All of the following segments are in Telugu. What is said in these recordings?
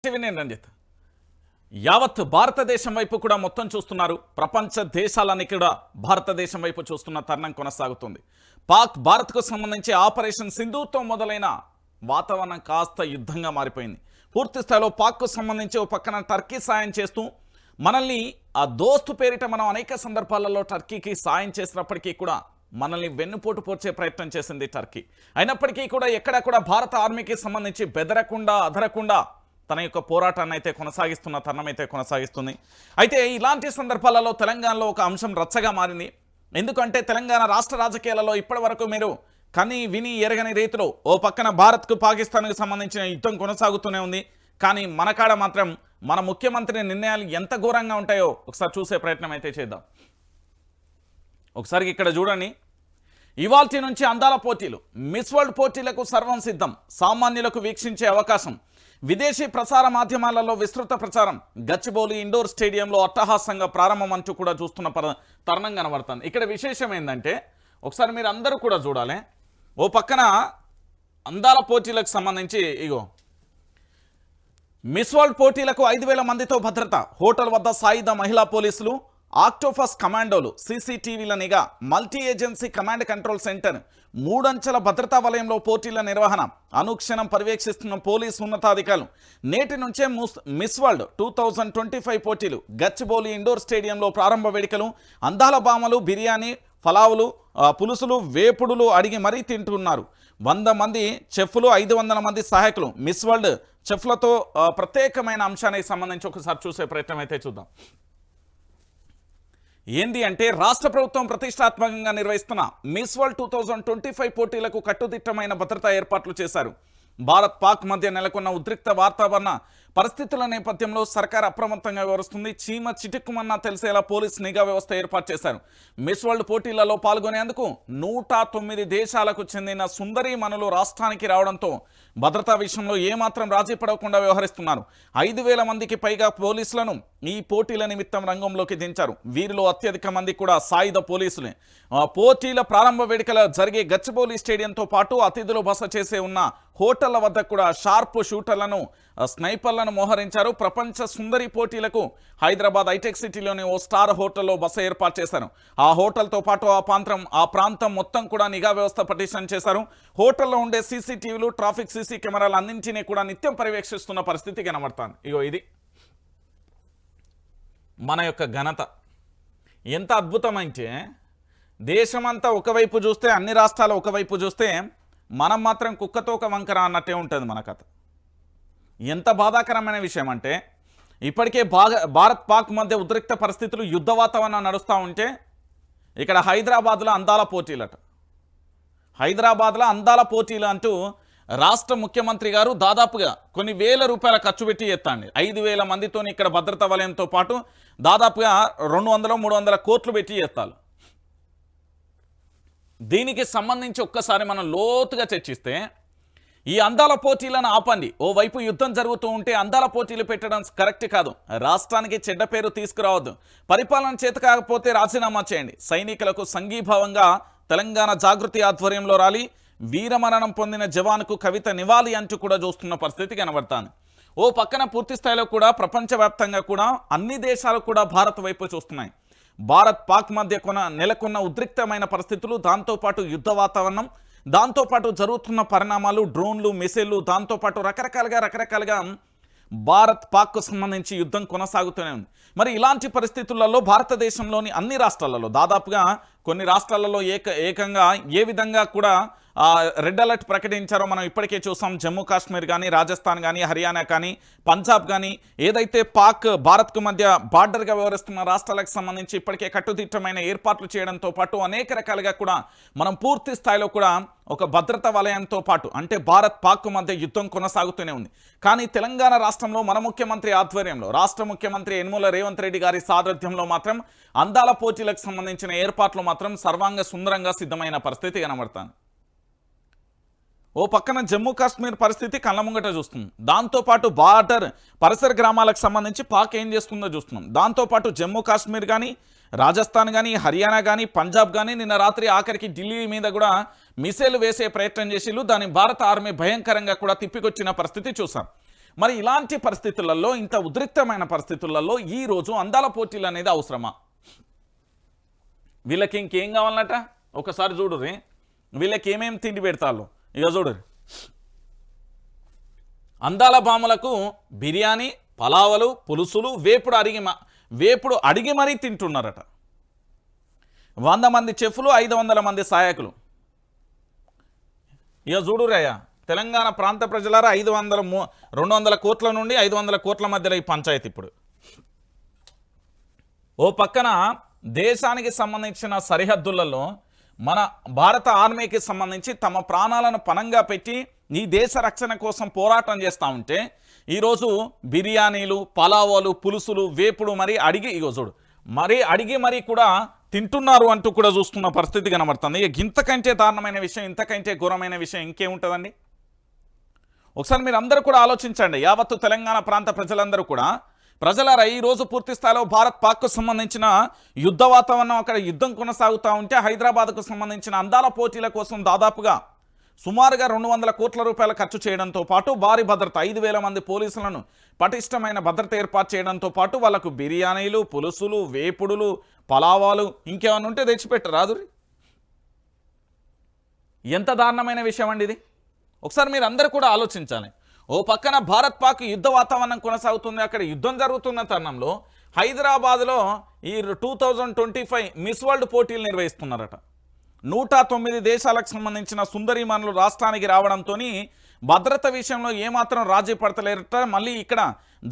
నేను రంజిత్ యావత్ భారతదేశం వైపు కూడా మొత్తం చూస్తున్నారు. ప్రపంచ దేశాలన్నీ కూడా భారతదేశం వైపు చూస్తున్న తరుణం కొనసాగుతుంది. పాక్ భారత్కు సంబంధించి ఆపరేషన్ సింధూర్తో మొదలైన వాతావరణం కాస్త యుద్ధంగా మారిపోయింది. పూర్తి స్థాయిలో పాక్కు సంబంధించి ఓ పక్కన టర్కీ సాయం చేస్తూ మనల్ని ఆ దోస్తు పేరిట మనం అనేక సందర్భాలలో టర్కీకి సాయం చేసినప్పటికీ కూడా మనల్ని వెన్నుపోటు పోర్చే ప్రయత్నం చేసింది టర్కీ. అయినప్పటికీ కూడా ఎక్కడ కూడా భారత ఆర్మీకి సంబంధించి బెదరకుండా అదరకుండా తన యొక్క పోరాటాన్ని అయితే కొనసాగిస్తున్న తరుణం అయితే కొనసాగిస్తుంది. అయితే ఇలాంటి సందర్భాలలో తెలంగాణలో ఒక అంశం రచ్చగా మారింది. ఎందుకంటే తెలంగాణ రాష్ట్ర రాజకీయాలలో ఇప్పటి వరకు మీరు కని విని ఎరగని రీతిలో ఓ పక్కన భారత్కు పాకిస్తాన్కు సంబంధించిన యుద్ధం కొనసాగుతూనే ఉంది. కానీ మన కాడ మాత్రం మన ముఖ్యమంత్రి నిర్ణయాలు ఎంత ఘోరంగా ఉంటాయో ఒకసారి చూసే ప్రయత్నం అయితే చేద్దాం. ఒకసారి ఇక్కడ చూడండి. ఇవాల్టి నుంచి అందాల పోటీలు, మిస్ వరల్డ్ పోటీలకు సర్వం సిద్ధం, సామాన్యులకు వీక్షించే అవకాశం, విదేశీ ప్రసార మాధ్యమాలలో విస్తృత ప్రచారం, గచ్చిబౌలి ఇండోర్ స్టేడియంలో అట్టహాసంగా ప్రారంభం అంటూ కూడా చూస్తున్న తరుణం కనబడుతుంది. ఇక్కడ విశేషం ఏంటంటే ఒకసారి మీరు అందరూ కూడా చూడాలి. ఓ పక్కన అందాల పోటీలకు సంబంధించి ఇగో మిస్ వరల్డ్ పోటీలకు 5,000 మందితో భద్రత, హోటల్ వద్ద సాయుధ మహిళా పోలీసులు, ఆక్టోపస్ కమాండోలు, సీసీటీవీల నిఘా, multi agency command control centre, 3 అంచెల భద్రతా వలయంలో పోటీల నిర్వహణ అనుక్షణం పర్యవేక్షిస్తున్న పోలీసు ఉన్నతాధికారులు. నేటి నుంచే మిస్ వరల్డ్ 2025 పోటీలు, గచ్చిబౌలి ఇండోర్ స్టేడియంలో ప్రారంభ వేడుకలు, అందాల బామలు బిర్యానీ ఫలావులు పులుసులు వేపుడులు అడిగి మరీ తింటున్నారు. 100 మంది చెఫ్లు, 500 మంది సహాయకులు. మిస్ వరల్డ్ చెఫ్లతో ప్రత్యేకమైన అంశానికి సంబంధించి ఒకసారి చూసే ప్రయత్నం అయితే చూద్దాం. ఏంది అంటే రాష్ట్ర ప్రభుత్వం ప్రతిష్టాత్మకంగా నిర్వహిస్తున్న మిస్ వరల్డ్ 2025 పోటీలకు కట్టుదిట్టమైన భద్రతా ఏర్పాట్లు చేశారు. భారత్ పాక్ మధ్య నెలకొన్న ఉద్రిక్త వాతావరణ పరిస్థితుల నేపథ్యంలో సర్కార్ అప్రమత్తంగా వ్యవహరిస్తుంది. చీమ చిటుక్కుమన్నా తెలిసేలా పోలీస్ నిఘా వ్యవస్థ ఏర్పాటు చేశారు. మిస్ వరల్డ్ పోటీలలో పాల్గొనేందుకు 109 దేశాలకు చెందిన సుందరీమణులు రాష్ట్రానికి రావడంతో భద్రతా విషయంలో ఏమాత్రం రాజీ పడకుండా వ్యవహరిస్తున్నారు. 5,000 మందికి పైగా పోలీసులను ఈ పోటీల నిమిత్తం రంగంలోకి దించారు. వీరిలో అత్యధిక మంది కూడా సాయుధ పోలీసులే. పోటీల ప్రారంభ వేడుకల జరిగే గచ్చిబౌలి స్టేడియంతో పాటు అతిథులు బస చేసే ఉన్న హోటళ్ల వద్ద కూడా షార్ప్ షూటర్లను స్నైపర్లను మోహరించారు. ప్రపంచ సుందరి పోటీలకు హైదరాబాద్ హైటెక్ సిటీలోని ఓ స్టార్ హోటల్లో బస ఏర్పాటు చేశారు. ఆ హోటల్తో పాటు ఆ ప్రాంతం మొత్తం కూడా నిఘా వ్యవస్థ పటిష్టం చేశారు. హోటల్లో ఉండే సీసీటీవీలు, ట్రాఫిక్ సీసీ కెమెరాలు అన్నింటినీ కూడా నిత్యం పర్యవేక్షిస్తున్న పరిస్థితి కనబడుతుంది. ఇగో ఇది మన యొక్క ఘనత. ఎంత అద్భుతమైతే దేశమంతా ఒకవైపు చూస్తే, అన్ని రాష్ట్రాలు ఒకవైపు చూస్తే, మనం మాత్రం కుక్కతో ఒక వంకర అన్నట్టే ఉంటుంది మన కథ. ఎంత బాధాకరమైన విషయం అంటే ఇప్పటికే భారత్ పాక్ మధ్య ఉద్రిక్త పరిస్థితులు, యుద్ధ వాతావరణం నడుస్తూ ఉంటే ఇక్కడ హైదరాబాద్లో అందాల పోటీలట. హైదరాబాద్లో అందాల పోటీలు అంటూ రాష్ట్ర ముఖ్యమంత్రి గారు దాదాపుగా కొన్ని వేల రూపాయల ఖర్చు పెట్టి ఎత్తండి. 5,000 మందితో ఇక్కడ భద్రతా వలయంతో పాటు దాదాపుగా 200-300 కోట్లు పెట్టి చేస్తారు. దీనికి సంబంధించి ఒక్కసారి మనం లోతుగా చర్చిస్తే ఈ అందాల పోటీలను ఆపండి. ఓవైపు యుద్ధం జరుగుతూ ఉంటే అందాల పోటీలు పెట్టడం కరెక్ట్ కాదు. రాష్ట్రానికి చెడ్డ పేరు తీసుకురావద్దు. పరిపాలన చేత కాకపోతే రాజీనామా చేయండి. సైనికులకు సంఘీభావంగా తెలంగాణ జాగృతి ఆధ్వర్యంలో ర్యాలీ, వీరమరణం పొందిన జవాన్కు కవిత నివాళి అంటూ కూడా చూస్తున్న పరిస్థితి కనబడతాను. ఓ పక్కన పూర్తి స్థాయిలో కూడా ప్రపంచవ్యాప్తంగా కూడా అన్ని దేశాలు కూడా భారత్ వైపు చూస్తున్నాయి. భారత్ పాక్ మధ్య నెలకొన్న ఉద్రిక్తమైన పరిస్థితులు, దాంతోపాటు యుద్ధ వాతావరణం, దాంతోపాటు జరుగుతున్న పరిణామాలు, డ్రోన్లు, మిసైళ్ళు, దాంతోపాటు రకరకాలుగా భారత్ పాక్కు సంబంధించి యుద్ధం కొనసాగుతూనే ఉంది. మరి ఇలాంటి పరిస్థితులలో భారతదేశంలోని అన్ని రాష్ట్రాలలో దాదాపుగా కొన్ని రాష్ట్రాలలో ఏకంగా ఏ విధంగా కూడా రెడ్ అలర్ట్ ప్రకటించారో మనం ఇప్పటికే చూసాం. జమ్మూ కాశ్మీర్ కానీ, రాజస్థాన్ కానీ, హర్యానా కానీ, పంజాబ్ కానీ, ఏదైతే పాక్ భారత్కు మధ్య బార్డర్గా వ్యవహరిస్తున్న రాష్ట్రాలకు సంబంధించి ఇప్పటికే కట్టుదిట్టమైన ఏర్పాట్లు చేయడంతో పాటు అనేక రకాలుగా కూడా మనం పూర్తి స్థాయిలో కూడా ఒక భద్రతా వలయంతో పాటు అంటే భారత్ పాక్ మధ్య యుద్ధం కొనసాగుతూనే ఉంది. కానీ తెలంగాణ రాష్ట్రంలో మన ముఖ్యమంత్రి ఆధ్వర్యంలో, రాష్ట్ర ముఖ్యమంత్రి యనమల రేవంత్ రెడ్డి గారి సారథ్యంలో మాత్రం అందాల పోటీలకు సంబంధించిన ఏర్పాట్లు మాత్రం సర్వాంగ సుందరంగా సిద్ధమైన పరిస్థితి కనబడుతుంది. ఓ పక్కన జమ్మూ కాశ్మీర్ పరిస్థితి కళ్ళ ముంగట చూస్తున్నాం. దాంతోపాటు బార్డర్ పరిసర గ్రామాలకు సంబంధించి పాక్ ఏం చేస్తుందో చూస్తున్నాం. దాంతోపాటు జమ్మూ కాశ్మీర్ కానీ, రాజస్థాన్ కానీ, హర్యానా కానీ, పంజాబ్ కానీ నిన్న రాత్రి ఆఖరికి ఢిల్లీ మీద కూడా మిసైల్ వేసే ప్రయత్నం చేసిళ్ళు. దాని భారత ఆర్మీ భయంకరంగా కూడా తిప్పికొచ్చిన పరిస్థితి చూసాం. మరి ఇలాంటి పరిస్థితులలో, ఇంత ఉద్రిక్తమైన పరిస్థితులలో ఈరోజు అందాల పోటీలు అనేది అవసరమా? వీళ్ళకి ఇంకేం కావాలన్నట ఒకసారి చూడుర్రి, వీళ్ళకి ఏమేమి తిండి పెడతారు ఇక చూడుర్రి. అందాల భామలకు బిర్యానీ, పలావలు, పులుసులు, వేపుడు అడిగి మరీ తింటున్నారట. 100 మంది చెఫ్లు, 500 మంది సహాయకులు. ఇక చూడురయ్యా, తెలంగాణ ప్రాంత ప్రజలారా, 200 కోట్ల నుండి 500 కోట్ల మధ్యలో ఈ పంచాయతీ. ఇప్పుడు ఓ పక్కన దేశానికి సంబంధించిన సరిహద్దులలో మన భారత ఆర్మీకి సంబంధించి తమ ప్రాణాలను పణంగా పెట్టి ఈ దేశ రక్షణ కోసం పోరాటం చేస్తూ ఉంటే ఈరోజు బిర్యానీలు, పలావాలు, పులుసులు, వేపుడు అడిగి మరీ కూడా తింటున్నారు అంటూ కూడా చూస్తున్న పరిస్థితి కనబడుతుంది. ఇక ఇంతకంటే దారుణమైన విషయం, ఇంతకంటే ఘోరమైన విషయం ఇంకేముంటుందండి? ఒకసారి మీరు అందరూ కూడా ఆలోచించండి. యావత్తు తెలంగాణ ప్రాంత ప్రజలందరూ కూడా, ప్రజలారా, ఈరోజు పూర్తి స్థాయిలో భారత్ పాక్కు సంబంధించిన యుద్ధ వాతావరణం, అక్కడ యుద్ధం కొనసాగుతూ ఉంటే హైదరాబాద్కు సంబంధించిన అందాల పోటీల కోసం దాదాపుగా సుమారుగా 200 కోట్ల రూపాయలు ఖర్చు చేయడంతో పాటు భారీ భద్రత, 5,000 మంది పోలీసులను పటిష్టమైన భద్రత ఏర్పాటు చేయడంతో పాటు వాళ్ళకు బిర్యానీలు, పులుసులు, వేపుడులు, పలావాలు ఇంకేమైనా ఉంటే తెచ్చిపెట్టరాదు. ఎంత దారుణమైన విషయం అండి ఇది. ఒకసారి మీరు అందరూ కూడా ఆలోచించాలి. ఓ పక్కన భారత్ పాక్ యుద్ధ వాతావరణం కొనసాగుతుంది, అక్కడ యుద్ధం జరుగుతున్న తరుణంలో హైదరాబాద్లో ఈ 2025 మిస్ వరల్డ్ పోటీలు నిర్వహిస్తున్నారట. 109 దేశాలకు సంబంధించిన సుందరీమణులు రాష్ట్రానికి రావడంతో భద్రత విషయంలో ఏమాత్రం రాజీ పడతలేరట. మళ్ళీ ఇక్కడ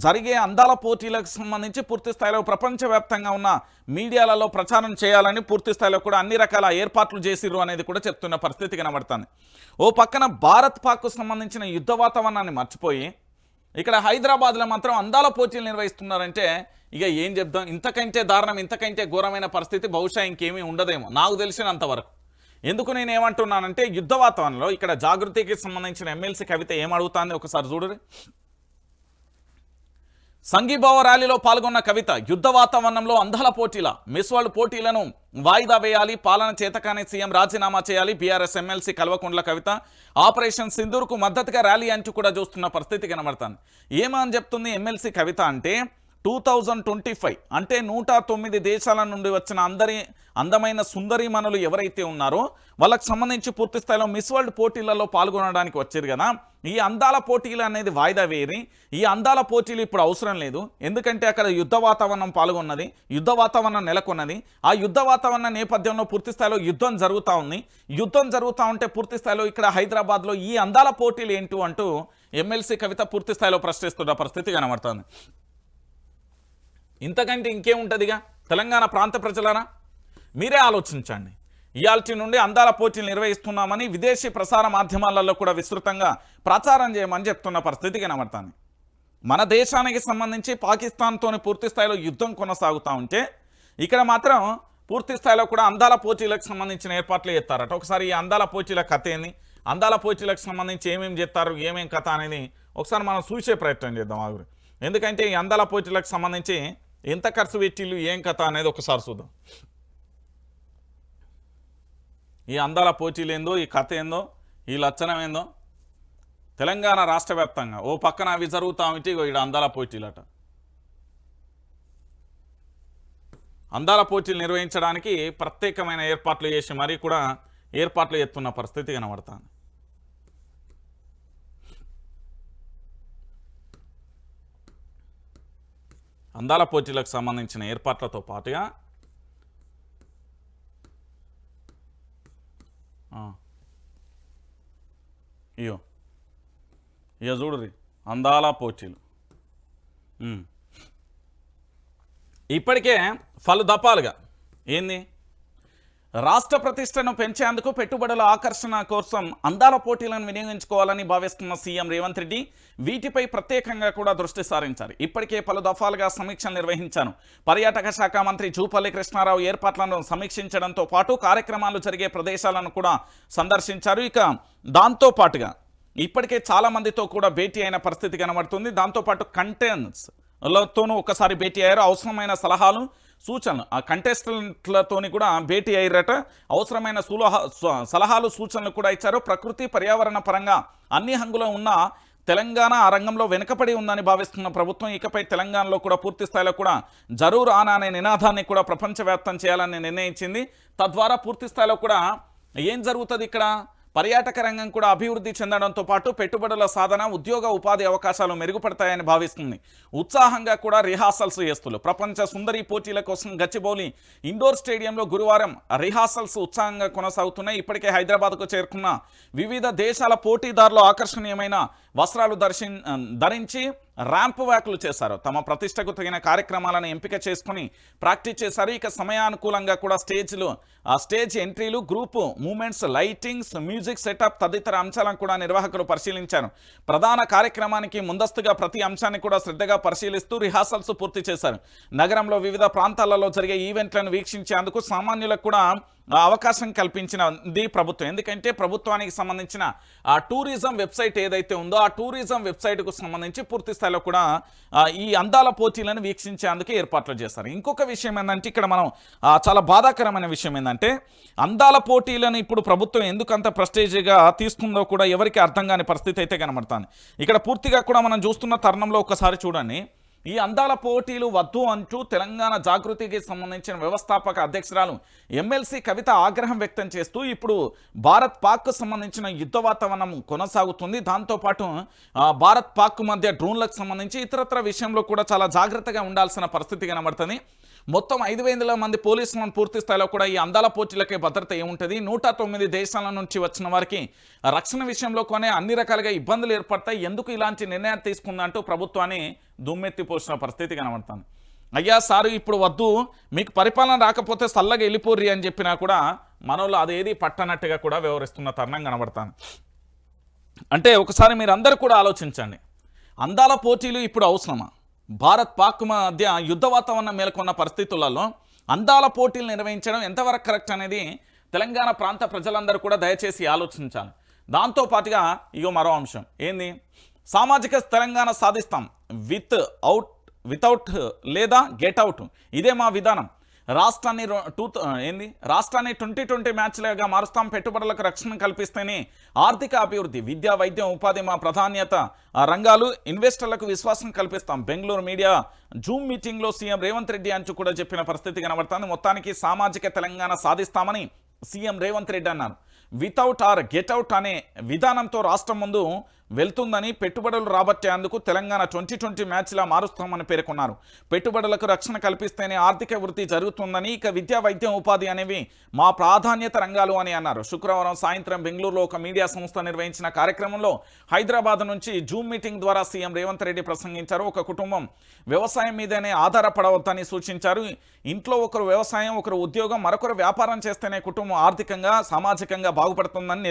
జరిగే అందాల పోటీలకు సంబంధించి పూర్తి స్థాయిలో ప్రపంచవ్యాప్తంగా ఉన్న మీడియాలలో ప్రచారం చేయాలని పూర్తి స్థాయిలో కూడా అన్ని రకాల ఏర్పాట్లు చేసిర్రు అనేది కూడా చెప్తున్న పరిస్థితి కనబడుతుంది. ఓ పక్కన భారత్ పాక్కు సంబంధించిన యుద్ధ వాతావరణాన్ని మర్చిపోయి ఇక్కడ హైదరాబాద్లో మాత్రం అందాల పోటీలు నిర్వహిస్తున్నారంటే ఇక ఏం చెప్దాం? ఇంతకంటే దారుణం, ఇంతకంటే ఘోరమైన పరిస్థితి బహుశా ఇంకేమీ ఉండదేమో నాకు తెలిసినంతవరకు. ఎందుకు నేను ఏమంటున్నానంటే, యుద్ధ వాతావరణంలో ఇక్కడ జాగృతికి సంబంధించిన ఎమ్మెల్సీ కవిత ఏమడుగుతుంది ఒకసారి చూడరు. సంఘీభావ ర్యాలీలో పాల్గొన్న కవిత, యుద్ధ వాతావరణంలో అందాల పోటీల మిస్ వరల్డ్ పోటీలను వాయిదా వేయాలి, పాలన చేతకాని సీఎం రాజీనామా చేయాలి. BRS MLC Kalvakuntla Kavitha operation సింధూర్కు మద్దతుగా ర్యాలీ అంటూ కూడా చూస్తున్న పరిస్థితి కనబడుతుంది. ఏమని చెప్తుంది ఎమ్మెల్సీ కవిత అంటే, 2025 అంటే 109 దేశాల నుండి వచ్చిన అందమైన సుందరీమణులు ఎవరైతే ఉన్నారో వాళ్ళకి సంబంధించి పూర్తి స్థాయిలో మిస్ వరల్డ్ పోటీలలో పాల్గొనడానికి వచ్చారు కదా. ఈ అందాల పోటీలు అనేది వాయిదా వేరి, ఈ అందాల పోటీలు ఇప్పుడు అవసరం లేదు. ఎందుకంటే అక్కడ యుద్ధ వాతావరణం పాల్గొన్నది, యుద్ధ వాతావరణం నెలకొన్నది. ఆ యుద్ధ వాతావరణ నేపథ్యంలో పూర్తి స్థాయిలో యుద్ధం జరుగుతూ ఉంది. యుద్ధం జరుగుతూ ఉంటే పూర్తి స్థాయిలో ఇక్కడ హైదరాబాద్లో ఈ అందాల పోటీలు ఏంటూ అంటూ ఎమ్మెల్సీ కవిత పూర్తి స్థాయిలో ప్రశ్నిస్తున్న పరిస్థితి కనబడుతుంది. ఇంతకంటే ఇంకేముంటుందిగా? తెలంగాణ ప్రాంత ప్రజలారా మీరే ఆలోచించండి. ఇయాల్టి నుండి అందాల పోటీలు నిర్వహిస్తున్నామని విదేశీ ప్రసార మాధ్యమాలలో కూడా విస్తృతంగా ప్రచారం చేయమని చెప్తున్న పరిస్థితి కనబడుతుంది. మన దేశానికి సంబంధించి పాకిస్తాన్తో పూర్తి స్థాయిలో యుద్ధం కొనసాగుతూ ఉంటే ఇక్కడ మాత్రం పూర్తి స్థాయిలో కూడా అందాల పోటీలకు సంబంధించిన ఏర్పాట్లు చేస్తారట. ఒకసారి ఈ అందాల పోటీల కథ ఏంది, అందాల పోటీలకు సంబంధించి ఏమేమి చేస్తారు, ఏమేమి కథ అనేది ఒకసారి మనం చూసే ప్రయత్నం చేద్దాం ఆగురు. ఎందుకంటే ఈ అందాల పోటీలకు సంబంధించి ఎంత ఖర్చు పెట్టిళ్ళు, ఏం కథ అనేది ఒకసారి చూద్దాం. ఈ అందాల పోటీలు ఏందో, ఈ కథ ఏందో, ఈ లక్షణం ఏందో తెలంగాణ రాష్ట్ర వ్యాప్తంగా ఓ పక్కన అవి జరుగుతూ ఉంటే ఇక్కడ అందాల పోటీలట. అందాల పోటీలు నిర్వహించడానికి ప్రత్యేకమైన ఏర్పాట్లు చేసి మరీ కూడా ఏర్పాట్లు చేస్తున్న పరిస్థితి కనబడుతుంది. అందాల పోటీలకు సంబంధించిన ఏర్పాట్లతో పాటుగా ఇక చూడుర్రి అందాల పోటీలు ఇప్పటికే పలు దఫాలుగా ఏంది రాష్ట్ర ప్రతిష్టను పెంచేందుకు పెట్టుబడుల ఆకర్షణ కోసం అందాల పోటీలను వినియోగించుకోవాలని భావిస్తున్న సీఎం రేవంత్ రెడ్డి వీటిపై ప్రత్యేకంగా కూడా దృష్టి సారించారు. ఇప్పటికే పలు దఫాలుగా సమీక్షలు నిర్వహించాను. పర్యాటక శాఖ మంత్రి జూపల్లి కృష్ణారావు ఏర్పాట్లను సమీక్షించడంతో పాటు కార్యక్రమాలు జరిగే ప్రదేశాలను కూడా సందర్శించారు. ఇక దాంతో పాటుగా ఇప్పటికే చాలా మందితో కూడా భేటీ అయిన పరిస్థితి కనబడుతుంది. దాంతోపాటు కంటెంట్స్తోనూ ఒకసారి భేటీ అయ్యారు. అవసరమైన సలహాలు సూచనలు ఆ కంటెస్టెంట్లతోని కూడా భేటీ అయ్యారట. అవసరమైన సలహాలు సూచనలు కూడా ఇచ్చారు. ప్రకృతి పర్యావరణ పరంగా అన్ని హంగులో ఉన్న తెలంగాణ ఆ రంగంలో వెనుకబడి ఉందని భావిస్తున్న ప్రభుత్వం ఇకపై తెలంగాణలో కూడా పూర్తి స్థాయిలో కూడా జరూర్ ఆనా అనే నినాదాన్ని కూడా ప్రపంచవ్యాప్తం చేయాలని నిర్ణయించింది. తద్వారా పూర్తి స్థాయిలో కూడా ఏం జరుగుతుంది ఇక్కడ, పర్యాటక రంగం కూడా అభివృద్ధి చెందడంతో పాటు పెట్టుబడుల సాధన, ఉద్యోగ ఉపాధి అవకాశాలు మెరుగుపడతాయని భావిస్తుంది. ఉత్సాహంగా కూడా రిహార్సల్స్ చేస్తున్నారు. ప్రపంచ సుందరి పోటీల కోసం గచ్చిబౌలి ఇండోర్ స్టేడియంలో గురువారం రిహార్సల్స్ ఉత్సాహంగా కొనసాగుతున్నాయి. ఇప్పటికే హైదరాబాద్కు చేరుకున్న వివిధ దేశాల పోటీదారులు ఆకర్షణీయమైన వస్త్రాలు ధరించి ర్యాంప్ వాక్లు చేశారు. తమ ప్రతిష్టకు తగిన కార్యక్రమాలను ఎంపిక చేసుకుని ప్రాక్టీస్ చేశారు. ఇక సమయానుకూలంగా కూడా స్టేజ్ ఎంట్రీలు, group moments, lightings, music setup తదితర అంశాలను కూడా నిర్వాహకులు పరిశీలించారు. ప్రధాన కార్యక్రమానికి ముందస్తుగా ప్రతి అంశాన్ని కూడా శ్రద్ధగా పరిశీలిస్తూ రిహార్సల్స్ పూర్తి చేశారు. నగరంలో వివిధ ప్రాంతాలలో జరిగే ఈవెంట్లను వీక్షించేందుకు సామాన్యులకు కూడా అవకాశం కల్పించినది ప్రభుత్వం. ఎందుకంటే ప్రభుత్వానికి సంబంధించిన ఆ టూరిజం వెబ్సైట్ ఏదైతే ఉందో ఆ టూరిజం వెబ్సైట్కు సంబంధించి పూర్తి స్థాయిలో కూడా ఈ అందాల పోటీలను వీక్షించేందుకు ఏర్పాట్లు చేస్తారు. ఇంకొక విషయం ఏంటంటే ఇక్కడ మనం చాలా బాధాకరమైన విషయం ఏంటంటే అందాల పోటీలను ఇప్పుడు ప్రభుత్వం ఎందుకంత ప్రెస్టేజ్గా తీసుకుందో కూడా ఎవరికి అర్థం కాని పరిస్థితి అయితే కనబడుతుంది. ఇక్కడ పూర్తిగా కూడా మనం చూస్తున్న తరుణంలో ఒకసారి చూడండి. ఈ అందాల పోటీలు వద్దు అంటూ తెలంగాణ జాగృతికి సంబంధించిన వ్యవస్థాపక అధ్యక్షురాలు ఎమ్మెల్సీ కవిత ఆగ్రహం వ్యక్తం చేస్తూ ఇప్పుడు భారత్ పాక్ సంబంధించిన యుద్ధ వాతావరణం కొనసాగుతుంది. దాంతోపాటు భారత్ పాక్ మధ్య డ్రోన్లకు సంబంధించి ఇతరత్ర విషయంలో కూడా చాలా జాగ్రత్తగా ఉండాల్సిన పరిస్థితి కనబడుతుంది. మొత్తం 5,000 మంది పోలీసులను పూర్తి స్థాయిలో కూడా ఈ అందాల పోటీలకే భద్రత ఏముంటుంది. 109 దేశాల నుంచి వచ్చిన వారికి రక్షణ విషయంలో కొనే అన్ని రకాలుగా ఇబ్బందులు ఏర్పడతాయి. ఎందుకు ఇలాంటి నిర్ణయాలు తీసుకుందంటూ ప్రభుత్వాన్ని దుమ్మెత్తిపోసిన పరిస్థితి కనబడుతుంది. అయ్యా సారు ఇప్పుడు వద్దు, మీకు పరిపాలన రాకపోతే చల్లగా వెళ్ళిపోర్రి అని చెప్పినా కూడా మనోళ్ళు అదేది పట్టనట్టుగా కూడా వ్యవహరిస్తున్న తరుణం కనబడుతుంది. అంటే ఒకసారి మీరు అందరూ కూడా ఆలోచించండి, అందాల పోటీలు ఇప్పుడు అవసరమా? భారత్ పాక్ మధ్య యుద్ధ వాతావరణం మేల్కొన్న పరిస్థితులలో అందాల పోటీలు నిర్వహించడం ఎంతవరకు కరెక్ట్ అనేది తెలంగాణ ప్రాంత ప్రజలందరూ కూడా దయచేసి ఆలోచించాలి. దాంతోపాటుగా ఇగో మరో అంశం ఏంది, సామాజిక తెలంగాణ సాధిస్తాం వితౌట్ లేదా గెట్ అవుట్, ఇదే మా విధానం. రాష్ట్రాన్ని 2020 మ్యాచ్లుగా మారుస్తాం. పెట్టుబడులకు రక్షణ కల్పిస్తేనే ఆర్థిక అభివృద్ధి, విద్య, వైద్యం, ఉపాధి మా ప్రాధాన్యత రంగాలు, ఇన్వెస్టర్లకు విశ్వాసం కల్పిస్తాం. బెంగళూరు మీడియా జూమ్ మీటింగ్లో సీఎం రేవంత్ రెడ్డి అంటూ కూడా చెప్పిన పరిస్థితి కనబడుతుంది. మొత్తానికి సామాజిక తెలంగాణ సాధిస్తామని సీఎం రేవంత్ రెడ్డి అన్నారు. వితౌట్ ఆర్ గెట్ అవుట్ అనే విధానంతో రాష్ట్రం ముందు వెళ్తుందని, పెట్టుబడులు రాబట్టేందుకు తెలంగాణ 2020 మ్యాచ్లా మారుస్తామని పేర్కొన్నారు. పెట్టుబడులకు రక్షణ కల్పిస్తేనే ఆర్థిక వృద్ధి జరుగుతుందని, ఇక విద్యా, వైద్యం, ఉపాధి అనేవి మా ప్రాధాన్యత రంగాలు అని అన్నారు. శుక్రవారం సాయంత్రం బెంగళూరులో ఒక మీడియా సంస్థ నిర్వహించిన కార్యక్రమంలో హైదరాబాద్ నుంచి జూమ్ మీటింగ్ ద్వారా సీఎం రేవంత్ రెడ్డి ప్రసంగించారు. ఒక కుటుంబం వ్యవసాయం మీదనే ఆధారపడవద్దని సూచించారు. ఇంట్లో ఒకరు వ్యవసాయం, ఒకరు ఉద్యోగం, మరొకరు వ్యాపారం చేస్తేనే కుటుంబం ఆర్థికంగా, సామాజికంగా బాగుపడుతుందని,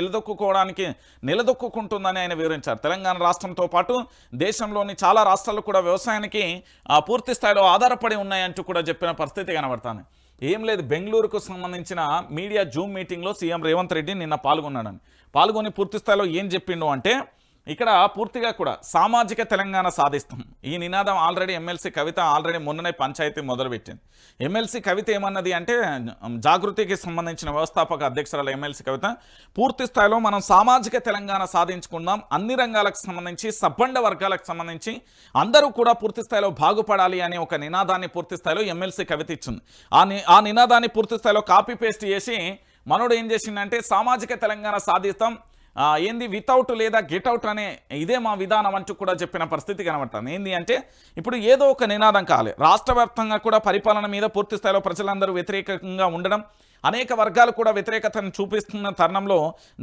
నిలదొక్కుంటుందని ఆయన వివరించారు. తెలంగాణ రాష్ట్రంతో పాటు దేశంలోని చాలా రాష్ట్రాలు కూడా వ్యవసాయానికి పూర్తి స్థాయిలో ఆధారపడి ఉన్నాయంటూ కూడా చెప్పిన పరిస్థితి కనబడుతుంది. ఏం లేదు, బెంగళూరుకు సంబంధించిన మీడియా జూమ్ మీటింగ్లో సీఎం రేవంత్ రెడ్డి నిన్న పాల్గొని పూర్తి స్థాయిలో ఏం చెప్పిండు అంటే ఇక్కడ పూర్తిగా కూడా సామాజిక తెలంగాణ సాధిస్తాం ఈ నినాదం ఆల్రెడీ ఎమ్మెల్సీ కవిత మొన్ననే పంచాయతీ మొదలుపెట్టింది. ఎమ్మెల్సీ కవిత ఏమన్నది అంటే జాగృతికి సంబంధించిన వ్యవస్థాపక అధ్యక్షురాలు ఎమ్మెల్సీ కవిత పూర్తి స్థాయిలో మనం సామాజిక తెలంగాణ సాధించుకుందాం, అన్ని రంగాలకు సంబంధించి, సబ్బండ వర్గాలకు సంబంధించి అందరూ కూడా పూర్తి స్థాయిలో బాగుపడాలి అనే ఒక నినాదాన్ని పూర్తి స్థాయిలో ఎమ్మెల్సీ కవిత ఇచ్చింది. ఆ నినాదాన్ని పూర్తి స్థాయిలో కాపీ పేస్ట్ చేసి మనోడు ఏం చేసిందంటే సామాజిక తెలంగాణ సాధిస్తాం ఏంది వితౌట్ లేదా గెట్అవుట్ అనే ఇదే మా విధానం అంటూ కూడా చెప్పిన పరిస్థితి కనబడుతుంది. ఏంది అంటే ఇప్పుడు ఏదో ఒక నినాదం కావాలి. రాష్ట్ర వ్యాప్తంగా కూడా పరిపాలన మీద పూర్తి స్థాయిలో ప్రజలందరూ వ్యతిరేకంగా ఉండడం, అనేక వర్గాలు కూడా వ్యతిరేకతను చూపిస్తున్న తరుణంలో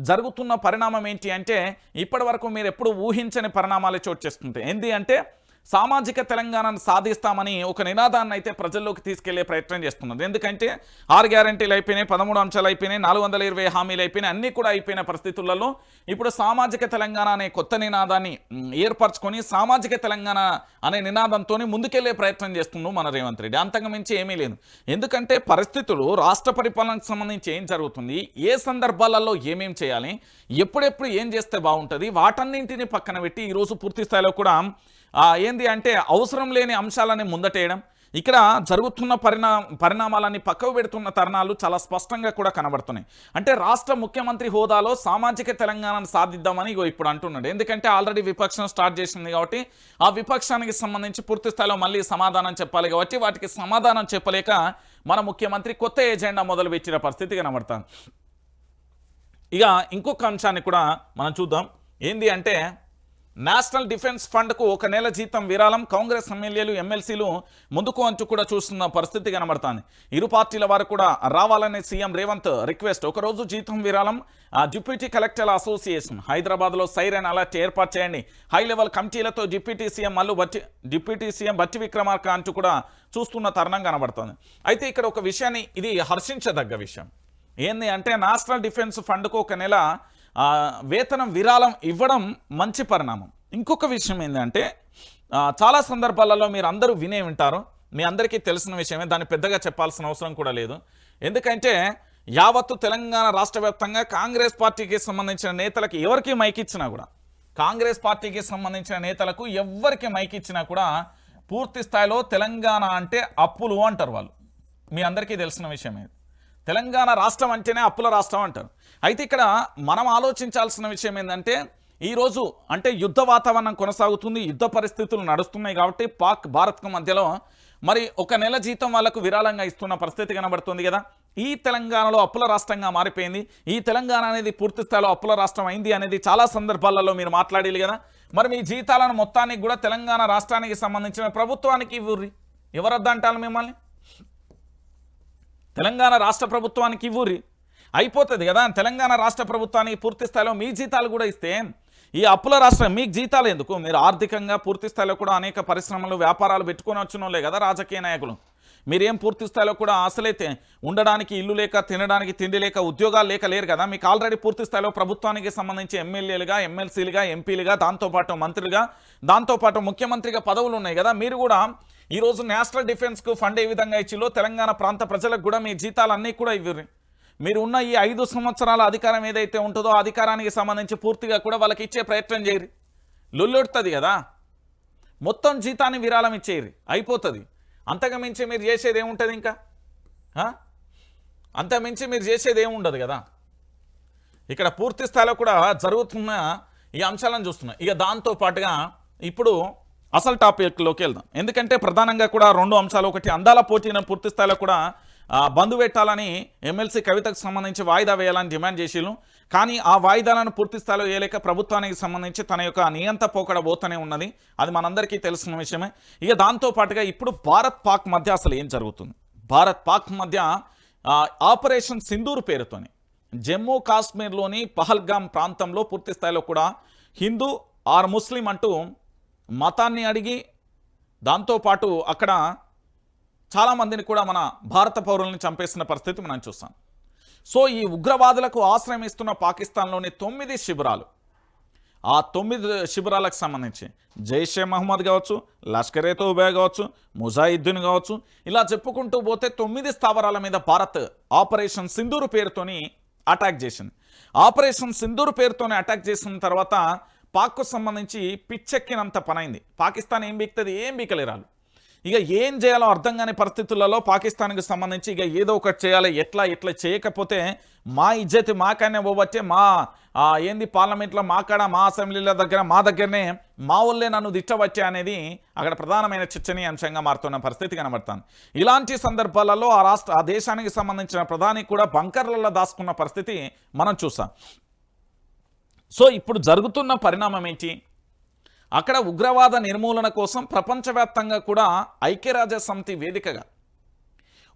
జరుగుతున్న పరిణామం ఏంటి అంటే ఇప్పటి వరకు మీరు ఎప్పుడు ఊహించని పరిణామాలు చోటు చేసుకుంటాయి. ఏంది అంటే సామాజిక తెలంగాణను సాధిస్తామని ఒక నినాదాన్ని అయితే ప్రజల్లోకి తీసుకెళ్లే ప్రయత్నం చేస్తున్నారు. ఎందుకంటే 6 గ్యారంటీలు అయిపోయినాయి, 13 అంశాలు అయిపోయినాయి, 420 హామీలు అయిపోయినాయి, అన్నీ కూడా అయిపోయిన పరిస్థితులలో ఇప్పుడు సామాజిక తెలంగాణ అనే కొత్త నినాదాన్ని ఏర్పరచుకొని సామాజిక తెలంగాణ అనే నినాదంతో ముందుకెళ్లే ప్రయత్నం చేస్తున్నాడు మన రేవంత్ రెడ్డి. అంతకు మించి ఏమీ లేదు. ఎందుకంటే పరిస్థితులు రాష్ట్ర పరిపాలనకు సంబంధించి ఏం జరుగుతుంది, ఏ సందర్భాలలో ఏమేం చేయాలి, ఎప్పుడెప్పుడు ఏం చేస్తే బాగుంటుంది, వాటన్నింటినీ పక్కన పెట్టి ఈరోజు పూర్తి స్థాయిలో కూడా ఏంది అంటే అవసరం లేని అంశాలని ముందటేయడం, ఇక్కడ జరుగుతున్న పరిణామాలన్నీ పక్కకు పెడుతున్న తరుణాలు చాలా స్పష్టంగా కూడా కనబడుతున్నాయి. అంటే రాష్ట్ర ముఖ్యమంత్రి హోదాలో సామాజిక తెలంగాణను సాధిద్దామని ఇప్పుడు అంటున్నాడు. ఎందుకంటే ఆల్రెడీ విపక్షం స్టార్ట్ చేసింది కాబట్టి ఆ విపక్షానికి సంబంధించి పూర్తి స్థాయిలో మళ్ళీ సమాధానం చెప్పాలి కాబట్టి వాటికి సమాధానం చెప్పలేక మన ముఖ్యమంత్రి కొత్త ఎజెండా మొదలుపెట్టిన పరిస్థితి కనబడుతుంది. ఇక ఇంకొక అంశాన్ని కూడా మనం చూద్దాం. ఏంది అంటే నేషనల్ డిఫెన్స్ ఫండ్కు 1 నెల జీతం విరాళం కాంగ్రెస్ ఎమ్మెల్యేలు ఎమ్మెల్సీలు ముందుకు అంచు కూడా చూస్తున్న పరిస్థితి కనబడుతుంది. ఇరు పార్టీల వారు కూడా రావాలనే సీఎం రేవంత్ రిక్వెస్ట్. ఒకరోజు జీతం విరాళం డిప్యూటీ కలెక్టర్ల అసోసియేషన్ హైదరాబాద్లో సైరన్ అలర్ట్ ఏర్పాటు చేయండి. హై లెవెల్ కమిటీలతో డిప్యూటీ సీఎం బట్టి విక్రమార్క అంటూ కూడా చూస్తున్న తరుణం కనబడుతుంది. అయితే ఇక్కడ ఒక విషయాన్ని ఇది హర్షించదగ్గ విషయం ఏంది అంటే నేషనల్ డిఫెన్స్ ఫండ్కు 1 నెల వేతనం విరాళం ఇవ్వడం మంచి పరిణామం. ఇంకొక విషయం ఏంటంటే చాలా సందర్భాలలో మీరు అందరూ వినే ఉంటారు, మీ అందరికీ తెలిసిన విషయమే, దాన్ని పెద్దగా చెప్పాల్సిన అవసరం కూడా లేదు. ఎందుకంటే యావత్తు తెలంగాణ రాష్ట్ర వ్యాప్తంగా కాంగ్రెస్ పార్టీకి సంబంధించిన నేతలకు ఎవరికి మైకిచ్చినా కూడా కాంగ్రెస్ పార్టీకి సంబంధించిన నేతలకు ఎవరికి మైకిచ్చినా కూడా పూర్తి స్థాయిలో తెలంగాణ అంటే అప్పులు అంటారు వాళ్ళు. మీ అందరికీ తెలిసిన విషయమే. తెలంగాణ రాష్ట్రం అంటేనే అప్పుల రాష్ట్రం అంటారు. అయితే ఇక్కడ మనం ఆలోచించాల్సిన విషయం ఏంటంటే ఈరోజు అంటే యుద్ధ వాతావరణం కొనసాగుతుంది, యుద్ధ పరిస్థితులు నడుస్తున్నాయి కాబట్టి పాక్ భారత్కు మధ్యలో మరి 1 నెల జీతం వాళ్ళకు విరాళంగా ఇస్తున్న పరిస్థితి కనబడుతుంది కదా. ఈ తెలంగాణలో అప్పుల రాష్ట్రంగా మారిపోయింది, ఈ తెలంగాణ అనేది పూర్తి స్థాయిలో అప్పుల రాష్ట్రం అయింది అనేది చాలా సందర్భాలలో మీరు మాట్లాడేది కదా. మరి మీ జీతాలను మొత్తానికి కూడా తెలంగాణ రాష్ట్రానికి సంబంధించిన ప్రభుత్వానికి ఇవ్వుర్రి. ఎవరొద్దంటారు మిమ్మల్ని? తెలంగాణ రాష్ట్ర ప్రభుత్వానికి ఇవ్వుర్రి, అయిపోతుంది కదా. తెలంగాణ రాష్ట్ర ప్రభుత్వానికి పూర్తి స్థాయిలో మీ జీతాలు కూడా ఇస్తే ఈ అప్పుల రాష్ట్రం మీకు జీతాలు ఎందుకు? మీరు ఆర్థికంగా పూర్తి స్థాయిలో కూడా అనేక పరిశ్రమలు వ్యాపారాలు పెట్టుకొని వచ్చినోళ్ళే కదా రాజకీయ నాయకులు. మీరేం పూర్తి స్థాయిలో కూడా అసలైతే ఉండడానికి ఇల్లు లేక తినడానికి తిండి లేక ఉద్యోగాలు లేక లేరు కదా. మీకు ఆల్రెడీ పూర్తి స్థాయిలో ప్రభుత్వానికి సంబంధించి ఎమ్మెల్యేలుగా ఎమ్మెల్సీలుగా ఎంపీలుగా దాంతోపాటు మంత్రులుగా దాంతోపాటు ముఖ్యమంత్రిగా పదవులు ఉన్నాయి కదా. మీరు కూడా ఈరోజు నేషనల్ డిఫెన్స్కు ఫండ్ ఏ విధంగా ఇచ్చిలో తెలంగాణ ప్రాంత ప్రజలకు కూడా మీ జీతాలన్నీ కూడా ఇవ్వరు. మీరు ఉన్న ఈ 5 సంవత్సరాల అధికారం ఏదైతే ఉంటుందో అధికారానికి సంబంధించి పూర్తిగా కూడా వాళ్ళకి ఇచ్చే ప్రయత్నం చేయరు. లొల్లొడుతుంది కదా, మొత్తం జీతాన్ని విరాళం ఇచ్చేయరు, అయిపోతుంది. అంతకు మించి మీరు చేసేది ఏముంటుంది? ఇంకా అంతకుమించి మీరు చేసేది ఏముండదు కదా. ఇక్కడ పూర్తి స్థాయిలో కూడా జరుగుతున్న ఈ అంశాలను చూస్తున్నాం. ఇక దాంతోపాటుగా ఇప్పుడు అసలు టాపిక్లోకి వెళ్దాం. ఎందుకంటే ప్రధానంగా కూడా 2 అంశాలు. ఒకటి అందాల పోటీని పూర్తి స్థాయిలో కూడా బంద్ పెట్టాలని ఎమ్మెల్సీ కవితకు సంబంధించి వాయిదా వేయాలని డిమాండ్ చేసిళ్ళు. కానీ ఆ వాయిదాలను పూర్తి స్థాయిలో వేయలేక ప్రభుత్వానికి సంబంధించి తన యొక్క నియంత పోకడ పోతూనే ఉన్నది. అది మనందరికీ తెలిసిన విషయమే. ఇక దాంతోపాటుగా ఇప్పుడు భారత్ పాక్ మధ్య అసలు ఏం జరుగుతుంది? భారత్ పాక్ మధ్య ఆపరేషన్ సింధూర్ పేరుతోని జమ్మూ కాశ్మీర్లోని పహల్గామ్ ప్రాంతంలో పూర్తి స్థాయిలో కూడా హిందూ ఆర్ ముస్లిం అంటూ మతాన్ని అడిగి దాంతోపాటు అక్కడ చాలామందిని కూడా మన భారత పౌరుల్ని చంపేసిన పరిస్థితి మనం చూస్తాం. సో ఈ ఉగ్రవాదులకు ఆశ్రయం ఇస్తున్న పాకిస్తాన్లోని 9 శిబిరాలు, ఆ 9 శిబిరాలకు సంబంధించి జైషే మహమ్మద్ కావచ్చు, లష్కర్ ఏ తోబా కావచ్చు, ముజాహిద్దీన్ కావచ్చు, ఇలా చెప్పుకుంటూ పోతే 9 స్థావరాల మీద భారత్ ఆపరేషన్ సింధూర్ పేరుతోని అటాక్ చేసింది. ఆపరేషన్ సింధూర్ పేరుతోని అటాక్ చేసిన తర్వాత పాక్కు సంబంధించి పిచ్చెక్కినంత పనైంది. పాకిస్తాన్ ఏం బీక్తుంది? ఏం బీకలేరాలు. ఇక ఏం చేయాలో అర్థం కాని పరిస్థితులలో పాకిస్తాన్కి సంబంధించి ఇక ఏదో ఒకటి చేయాలి. ఎట్లా చేయకపోతే మా ఇజ్జతి మాకనే పోబట్టే మా ఏంది పార్లమెంట్లో మాకాడ మా అసెంబ్లీల దగ్గర మా దగ్గరనే మా వాళ్ళే నన్ను దిట్టబట్టే అనేది అక్కడ ప్రధానమైన చర్చనీయాంశంగా మారుతున్న పరిస్థితి కనబడుతుంది. ఇలాంటి సందర్భాలలో ఆ దేశానికి సంబంధించిన ప్రధాని కూడా బంకర్లలో దాచుకున్న పరిస్థితి మనం చూసాం. సో ఇప్పుడు జరుగుతున్న పరిణామం ఏంటి? అక్కడ ఉగ్రవాద నిర్మూలన కోసం ప్రపంచవ్యాప్తంగా కూడా ఐక్యరాజ్యసమితి వేదికగా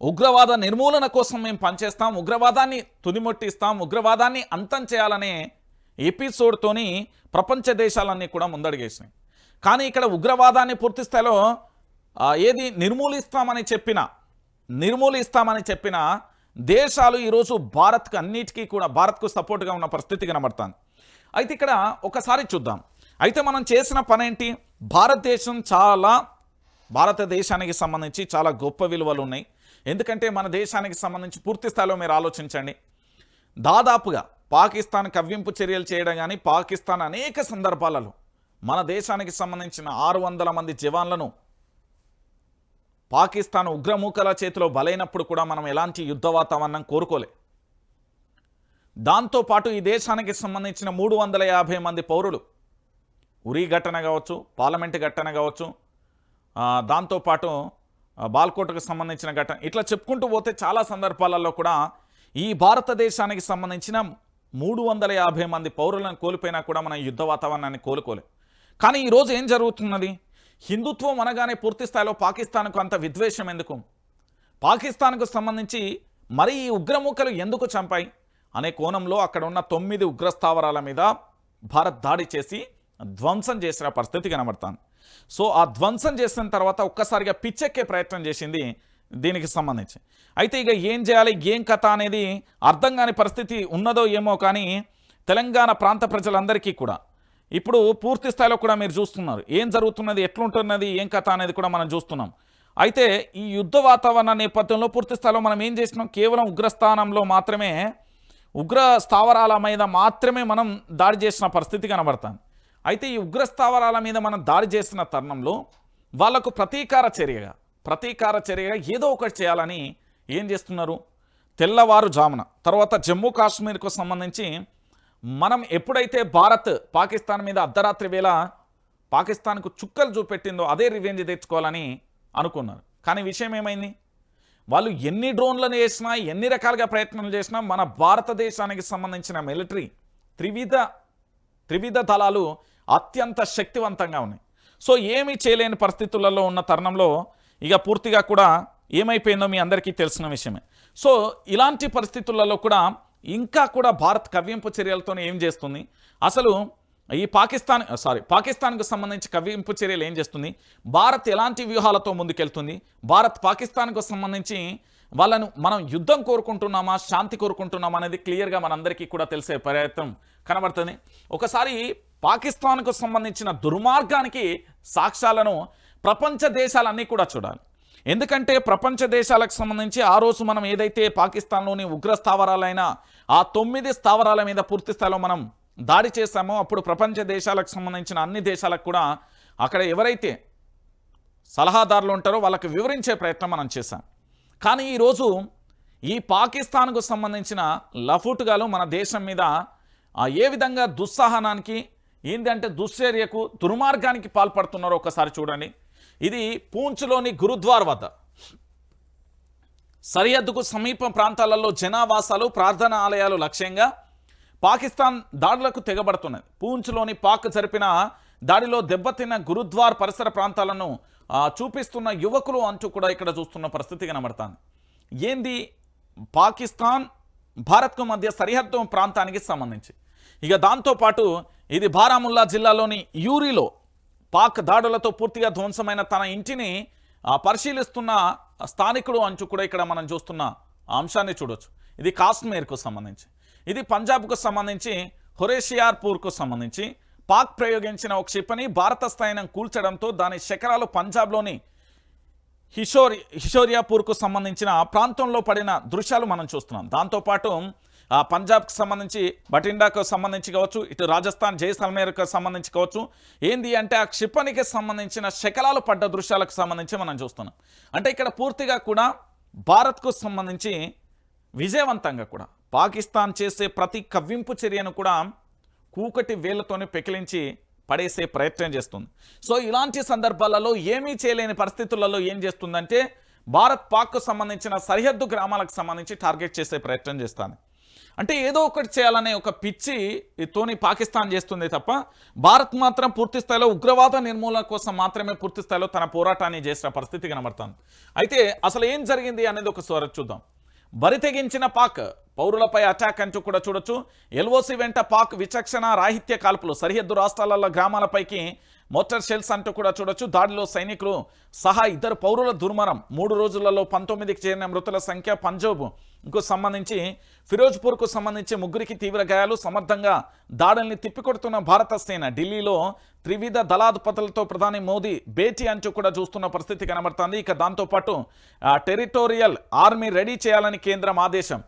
ఉగ్రవాద నిర్మూలన కోసం మేము పనిచేస్తాం, ఉగ్రవాదాన్ని తుదిముట్టిస్తాం, ఉగ్రవాదాన్ని అంతం చేయాలనే ఎపిసోడ్తోని ప్రపంచ దేశాలన్నీ కూడా ముందడుగేసినాయి. కానీ ఇక్కడ ఉగ్రవాదాన్ని పూర్తి స్థాయిలో ఏది నిర్మూలిస్తామని చెప్పిన దేశాలు ఈరోజు భారత్కు అన్నిటికీ కూడా భారత్కు సపోర్ట్గా ఉన్న పరిస్థితి కనబడుతుంది. అయితే ఇక్కడ ఒకసారి చూద్దాం. అయితే మనం చేసిన పని ఏంటి? భారతదేశానికి సంబంధించి చాలా గొప్ప విలువలు ఉన్నాయి. ఎందుకంటే మన దేశానికి సంబంధించి పూర్తి స్థాయిలో మీరు ఆలోచించండి. దాదాపుగా పాకిస్తాన్ కవ్వింపు చర్యలు చేయడం కానీ పాకిస్తాన్ అనేక సందర్భాలలో మన దేశానికి సంబంధించిన 600 మంది జవాన్లను పాకిస్తాన్ ఉగ్రమూకల చేతిలో బలైనప్పుడు కూడా మనం ఎలాంటి యుద్ధ వాతావరణం కోరుకోలే. దాంతోపాటు ఈ దేశానికి సంబంధించిన 350 మంది పౌరులు ఉరీ ఘటన కావచ్చు, పార్లమెంటు ఘటన కావచ్చు, దాంతోపాటు బాల్కోట్కు సంబంధించిన ఘటన, ఇట్లా చెప్పుకుంటూ పోతే చాలా సందర్భాలలో కూడా ఈ భారతదేశానికి సంబంధించిన 350 మంది పౌరులను కోల్పోయినా కూడా మనం యుద్ధ వాతావరణాన్ని కోలుకోలేం. కానీ ఈరోజు ఏం జరుగుతున్నది? హిందుత్వం అనగానే పూర్తి స్థాయిలో పాకిస్తాన్కు అంత విద్వేషం ఎందుకు? పాకిస్తాన్కు సంబంధించి మరి ఈ ఉగ్రమూకలు ఎందుకు చంపాయి అనే కోణంలో అక్కడ ఉన్న 9 ఉగ్రస్థావరాల మీద భారత్ దాడి చేసి ధ్వంసం చేసిన పరిస్థితి కనబడుతుంది. సో ఆ ధ్వంసం చేసిన తర్వాత ఒక్కసారిగా పిచ్చెక్కే ప్రయత్నం చేసింది దీనికి సంబంధించి. అయితే ఇక ఏం చేయాలి, ఏం కథ అనేది అర్థం కాని పరిస్థితి ఉన్నదో ఏమో. కానీ తెలంగాణ ప్రాంత ప్రజలందరికీ కూడా ఇప్పుడు పూర్తి స్థాయిలో కూడా మీరు చూస్తున్నారు ఏం జరుగుతున్నది, ఎట్లుంటున్నది, ఏం కథ అనేది కూడా మనం చూస్తున్నాం. అయితే ఈ యుద్ధ వాతావరణ నేపథ్యంలో పూర్తి స్థాయిలో మనం ఏం చేసినాం, కేవలం ఉగ్రస్థానంలో మాత్రమే, ఉగ్ర స్థావరాల మీద మాత్రమే మనం దాడి చేసిన పరిస్థితి కనబడుతుంది. అయితే ఈ ఉగ్రస్థావరాల మీద మనం దాడి చేసిన తరుణంలో వాళ్లకు ప్రతీకార చర్యగా ఏదో ఒకటి చేయాలని ఏం చేస్తున్నారు, తెల్లవారుజామున తర్వాత జమ్మూ కాశ్మీర్కు సంబంధించి మనం ఎప్పుడైతే భారత్ పాకిస్తాన్ మీద అర్ధరాత్రి వేళ పాకిస్తాన్కు చుక్కలు చూపెట్టిందో అదే రివెంజ్ తెచ్చుకోవాలని అనుకున్నారు. కానీ విషయం ఏమైంది, వాళ్ళు ఎన్ని డ్రోన్లను చేసినా, ఎన్ని రకాలుగా ప్రయత్నాలు చేసినా మన భారతదేశానికి సంబంధించిన మిలిటరీ త్రివిధ దళాలు అత్యంత శక్తివంతంగా ఉన్నాయి. సో ఏమీ చేయలేని పరిస్థితులలో ఉన్న తరుణంలో ఇక పూర్తిగా కూడా ఏమైపోయిందో మీ అందరికీ తెలిసిన విషయమే. సో ఇలాంటి పరిస్థితులలో ఇంకా కూడా భారత్ కవ్వింపు చర్యలతో ఏం చేస్తుంది, అసలు ఈ పాకిస్తాన్కు సంబంధించి కవ్వింపు చర్యలు ఏం చేస్తుంది, భారత్ ఎలాంటి వ్యూహాలతో ముందుకెళ్తుంది, భారత్ పాకిస్తాన్కు సంబంధించి వాళ్ళను మనం యుద్ధం కోరుకుంటున్నామా, శాంతి కోరుకుంటున్నామా అనేది క్లియర్గా మనందరికీ కూడా తెలిసే ప్రయత్నం కనబడుతుంది. ఒకసారి పాకిస్తాన్కు సంబంధించిన దుర్మార్గానికి సాక్ష్యాలను ప్రపంచ దేశాలన్నీ కూడా చూడాలి. ఎందుకంటే ప్రపంచ దేశాలకు సంబంధించి ఆ రోజు మనం ఏదైతే పాకిస్తాన్లోని ఉగ్ర స్థావరాలైన ఆ 9 స్థావరాల మీద పూర్తి స్థాయిలో మనం దాడి చేశామో అప్పుడు ప్రపంచ దేశాలకు సంబంధించిన అన్ని దేశాలకు కూడా అక్కడ ఎవరైతే సలహాదారులు ఉంటారో వాళ్ళకి వివరించే ప్రయత్నం మనం చేశాం. కానీ ఈరోజు ఈ పాకిస్తాన్కు సంబంధించిన లఫుట్గాలు మన దేశం మీద ఏ విధంగా దుస్సహనానికి ఏంటంటే దుశ్చర్యకు దుర్మార్గానికి పాల్పడుతున్నారో ఒకసారి చూడండి. ఇది పూంచ్లోని గురుద్వార్ వద్ద సరిహద్దుకు సమీప ప్రాంతాలలో జనావాసాలు, ప్రార్థనా ఆలయాలు లక్ష్యంగా పాకిస్తాన్ దాడులకు తెగబడుతున్నది. పూంచ్లోని పాక్ జరిపిన దాడిలో దెబ్బతిన్న గురుద్వార్ పరిసర ప్రాంతాలను చూపిస్తున్న యువకులు అంటూ కూడా ఇక్కడ చూస్తున్న పరిస్థితి కనబడుతుంది. ఏంది, పాకిస్తాన్ భారత్కు మధ్య సరిహద్దు ప్రాంతానికి సంబంధించి ఇక దాంతోపాటు ఇది బారాముల్లా జిల్లాలోని యూరిలో పాక్ దాడులతో పూర్తిగా ధ్వంసమైన తన ఇంటిని పరిశీలిస్తున్న స్థానికుడు అంటూ కూడా ఇక్కడ మనం చూస్తున్న అంశాన్ని చూడొచ్చు. ఇది కాశ్మీర్కు సంబంధించి, ఇది పంజాబ్కు సంబంధించి హొరేషియార్పూర్కు సంబంధించి పాక్ ప్రయోగించిన ఒక క్షిపణి భారత స్థాయిని కూల్చడంతో దాని శకరాలు పంజాబ్లోని హిషోరియాపూర్కు సంబంధించిన ప్రాంతంలో పడిన దృశ్యాలు మనం చూస్తున్నాం. దాంతోపాటు పంజాబ్కి సంబంధించి బటిండాకు సంబంధించి కావచ్చు, ఇటు రాజస్థాన్ జైసల్మేర్కు సంబంధించి కావచ్చు, ఏంది అంటే ఆ క్షిపణికి సంబంధించిన శకలాలు పడ్డ దృశ్యాలకు సంబంధించి మనం చూస్తున్నాం. అంటే ఇక్కడ పూర్తిగా కూడా భారత్కు సంబంధించి విజయవంతంగా కూడా పాకిస్తాన్ చేసే ప్రతి కవ్వింపు చర్యను కూడా కూకటి వేళ్లతోనే పెకిలించి పడేసే ప్రయత్నం చేస్తుంది. సో ఇలాంటి సందర్భాలలో ఏమీ చేయలేని పరిస్థితులలో ఏం చేస్తుందంటే భారత్ పాక్కు సంబంధించిన సరిహద్దు గ్రామాలకు సంబంధించి టార్గెట్ చేసే ప్రయత్నం చేస్తుంది. అంటే ఏదో ఒకటి చేయాలనే ఒక పిచ్చితోని పాకిస్తాన్ చేస్తుంది తప్ప భారత్ మాత్రం పూర్తి స్థాయిలో ఉగ్రవాద నిర్మూలన కోసం మాత్రమే పూర్తి స్థాయిలో తన పోరాటాన్ని చేసిన పరిస్థితి కనబడుతుంది. అయితే అసలు ఏం జరిగింది అనేది ఒకసారి చూద్దాం. బరితెగించిన పాక్ పౌరులపై అటాక్ అంటూ కూడా చూడొచ్చు. ఎల్ఓసి వెంట పాక్ విచక్షణ రాహిత్య కాల్పులు, సరిహద్దు రాష్ట్రాలలో గ్రామాలపైకి మోటార్ షెల్స్ అంటూ కూడా చూడొచ్చు. దాడిలో సైనికులు సహా 2 పౌరుల దుర్మరణం. 3 రోజులలో 19కి చేరిన మృతుల సంఖ్య. పంజాబ్కు సంబంధించి ఫిరోజ్పూర్కు సంబంధించి 3కి తీవ్ర గాయాలు. సమర్థంగా దాడుల్ని తిప్పికొడుతున్న భారత సేన. ఢిల్లీలో త్రివిధ దళాధిపతులతో ప్రధాని మోదీ భేటీ అంటూ కూడా చూస్తున్న పరిస్థితి కనబడుతుంది. ఇక దాంతోపాటు టెరిటోరియల్ ఆర్మీ రెడీ చేయాలని కేంద్రం ఆదేశం.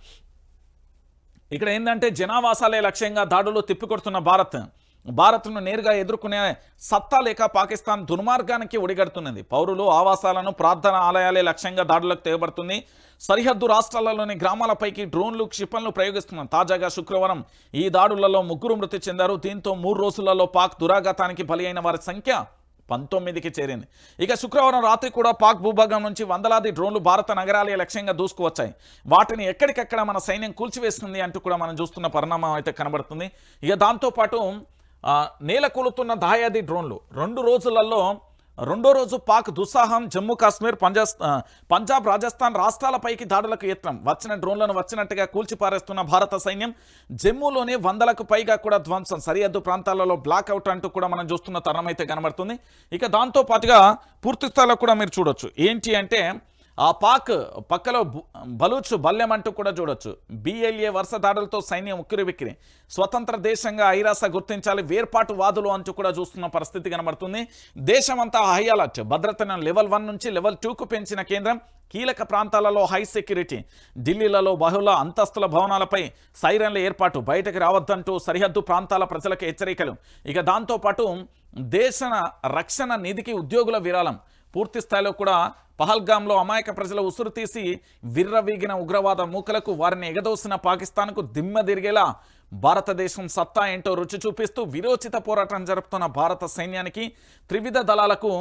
ఇక్కడ ఏంటంటే జనావాసాలే లక్ష్యంగా దాడులు తిప్పికొడుతున్న భారత్. భారత్ను నేరుగా ఎదుర్కొనే సత్తా లేక పాకిస్తాన్ దుర్మార్గానికి ఒడిగడుతున్నది. పౌరులు ఆవాసాలను ప్రార్థన ఆలయాలే లక్ష్యంగా దాడులకు తెగబడుతుంది. సరిహద్దు రాష్ట్రాలలోని గ్రామాలపైకి డ్రోన్లు క్షిపణులు ప్రయోగిస్తున్నారు. తాజాగా శుక్రవారం ఈ దాడులలో 3 మృతి చెందారు. దీంతో 3 రోజులలో పాక్ దురాఘాతానికి బలి అయిన వారి సంఖ్య 19కి చేరింది. ఇక శుక్రవారం రాత్రి కూడా పాక్ భూభాగం నుంచి వందలాది డ్రోన్లు భారత నగరాలే లక్ష్యంగా దూసుకువచ్చాయి. వాటిని ఎక్కడికెక్కడ మన సైన్యం కూల్చివేస్తుంది అంటూ కూడా మనం చూస్తున్న పరిణామం అయితే కనబడుతుంది. ఇక దాంతోపాటు నేల కూలుతున్న దాయాది డ్రోన్లు 2 రోజులలో రెండో రోజు పాక్ దుస్సాహం. జమ్మూ కాశ్మీర్ పంజాబ్ రాజస్థాన్ రాష్ట్రాలపైకి దాడులకు యత్నం. వచ్చిన డ్రోన్లను వచ్చినట్టుగా కూల్చిపారేస్తున్న భారత సైన్యం. జమ్మూలోనే 100లకు పైగా కూడా ధ్వంసం. సరిహద్దు ప్రాంతాలలో బ్లాక్అవుట్ అంటూ కూడా మనం చూస్తున్న తరుణం అయితే కనబడుతుంది. ఇక దాంతో పాటుగా పూర్తి స్థాయిలో కూడా మీరు చూడొచ్చు ఏంటి అంటే ఆ పాక్ పక్కలో బలూచ్ బల్యం అంటూ కూడా చూడొచ్చు. BLA వరుస దాడులతో సైన్యం ఉక్కిరిబిక్కిరి. స్వతంత్ర దేశంగా ఐరాస గుర్తించాలి, వేర్పాటు వాదులు అంటూ కూడా చూస్తున్న పరిస్థితి కనబడుతుంది. దేశమంతా హై అలర్ట్. భద్రతను లెవెల్ 1 నుంచి లెవెల్ 2కు పెంచిన కేంద్రం. కీలక ప్రాంతాలలో హై సెక్యూరిటీ. ఢిల్లీలలో బహుళ అంతస్తుల భవనాలపై సైరన్ల ఏర్పాటు. బయటకు రావద్దంటూ సరిహద్దు ప్రాంతాల ప్రజలకు హెచ్చరికలు. ఇక దాంతోపాటు దేశ రక్షణ నిధికి ఉద్యోగుల విరాళం. పూర్తి స్థాయిలో కూడా పహల్గామ్లో అమాయక ప్రజల ఉసురు తీసి విర్రవీగిన ఉగ్రవాద మూకలకు వారిని ఎగదోసిన పాకిస్తాన్కు దిమ్మ తిరిగేలా భారతదేశం సత్తా ఏంటో రుచి చూపిస్తూ విరోచిత పోరాటం జరుపుతున్న భారత సైన్యానికి త్రివిధ దళాలకు